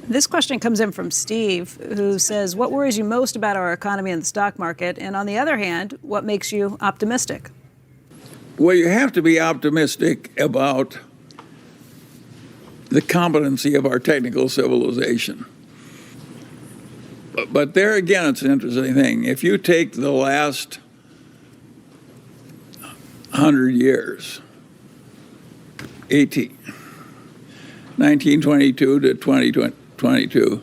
This question comes in from Steve, who says, what worries you most about our economy and the stock market? And on the other hand, what makes you optimistic? Well, you have to be optimistic about the competency of our technical civilization. But there again, it's an interesting thing. If you take the last 100 years, 1922 to 2022,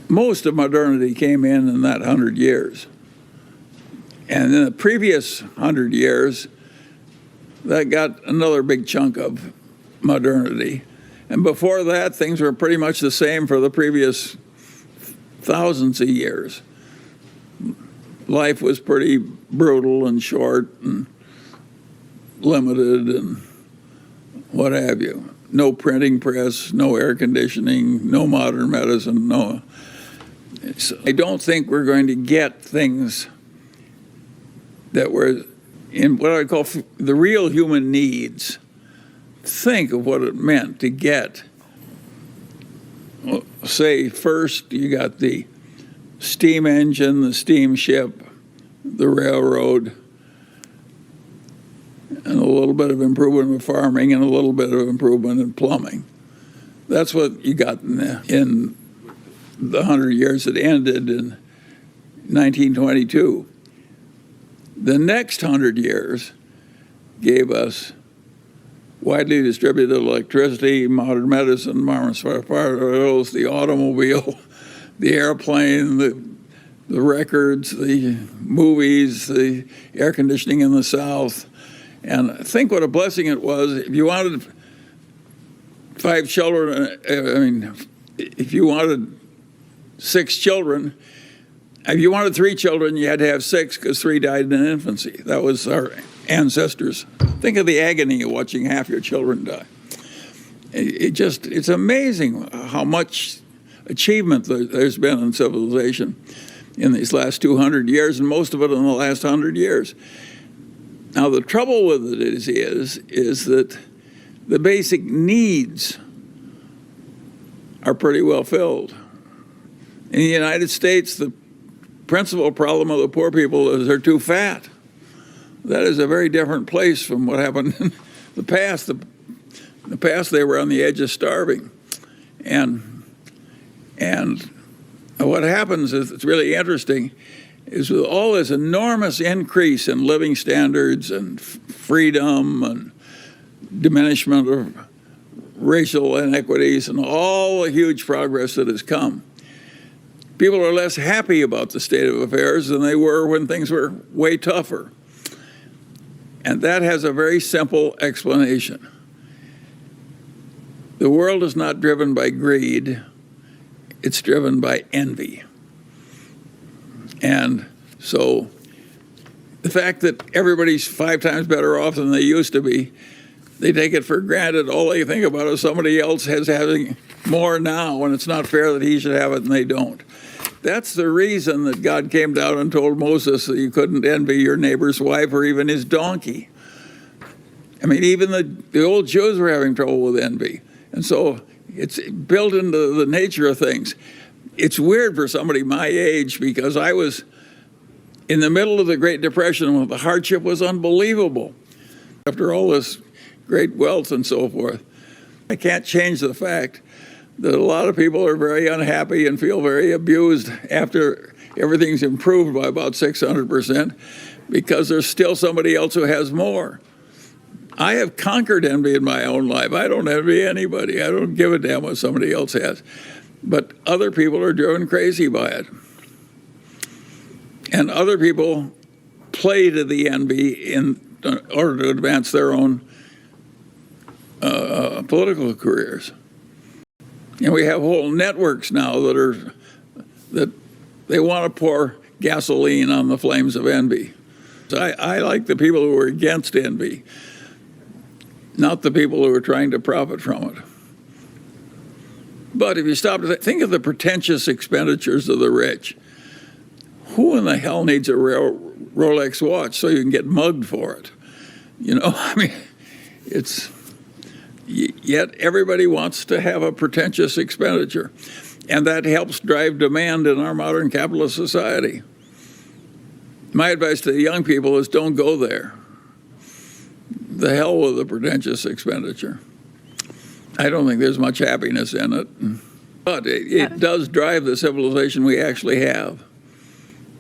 most of modernity came in that 100 years. And in the previous 100 years, that got another big chunk of modernity. And before that, things were pretty much the same for the previous thousands of years. Life was pretty brutal and short and limited and what have you. No printing press, no air conditioning, no modern medicine, no. So I don't think we're going to get things that were in what I call the real human needs. Think of what it meant to get, say, first you got the steam engine, the steamship, the railroad, and a little bit of improvement in farming and a little bit of improvement in plumbing. That's what you got in the 100 years that ended in 1922. The next 100 years gave us widely distributed electricity, modern medicine, modern firearms, the automobile, the airplane, the records, the movies, the air conditioning in the South. And think what a blessing it was. If you wanted 5 children, if you wanted 6 children, if you wanted 3 children, you had to have 6 because 3 died in infancy. That was our ancestors. Think of the agony of watching half your children die. It's amazing how much achievement there's been in civilization in these last 200 years, and most of it in the last 100 years. Now, the trouble with it is that the basic needs are pretty well filled. In the United States, the principal problem of the poor people is they're too fat. That is a very different place from what happened in the past. In the past, they were on the edge of starving. And what happens is, it's really interesting, is with all this enormous increase in living standards and freedom and diminishment of racial inequities and all the huge progress that has come, people are less happy about the state of affairs than they were when things were way tougher. And that has a very simple explanation. The world is not driven by greed, it's driven by envy. And so the fact that everybody's 5 times better off than they used to be, they take it for granted. All they think about is somebody else having more now, and it's not fair that he should have it and they don't. That's the reason that God came down and told Moses that you couldn't envy your neighbor's wife or even his donkey. I mean, even the old Jews were having trouble with envy. And so it's built into the nature of things. It's weird for somebody my age, because I was in the middle of the Great Depression when the hardship was unbelievable. After all this great wealth and so forth, I can't change the fact that a lot of people are very unhappy and feel very abused after everything's improved by about 600%, because there's still somebody else who has more. I have conquered envy in my own life. I don't envy anybody. I don't give a damn what somebody else has. But other people are driven crazy by it. And other people play to the envy in order to advance their own political careers. And we have whole networks now that they want to pour gasoline on the flames of envy. So I like the people who are against envy, not the people who are trying to profit from it. But if you stop to think of the pretentious expenditures of the rich, who in the hell needs a Rolex watch so you can get mugged for it? You know, I mean, Yet everybody wants to have a pretentious expenditure. And that helps drive demand in our modern capitalist society. My advice to the young people is don't go there. The hell with the pretentious expenditure. I don't think there's much happiness in it. But it does drive the civilization we actually have.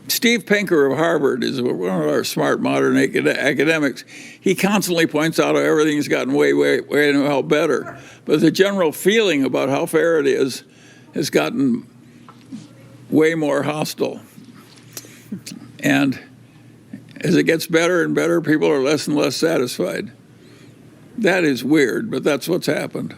Steve Pinker of Harvard is one of our smart modern academics. He constantly points out how everything's gotten way better. But the general feeling about how fair it is has gotten way more hostile. And as it gets better and better, people are less and less satisfied. That is weird, but that's what's happened.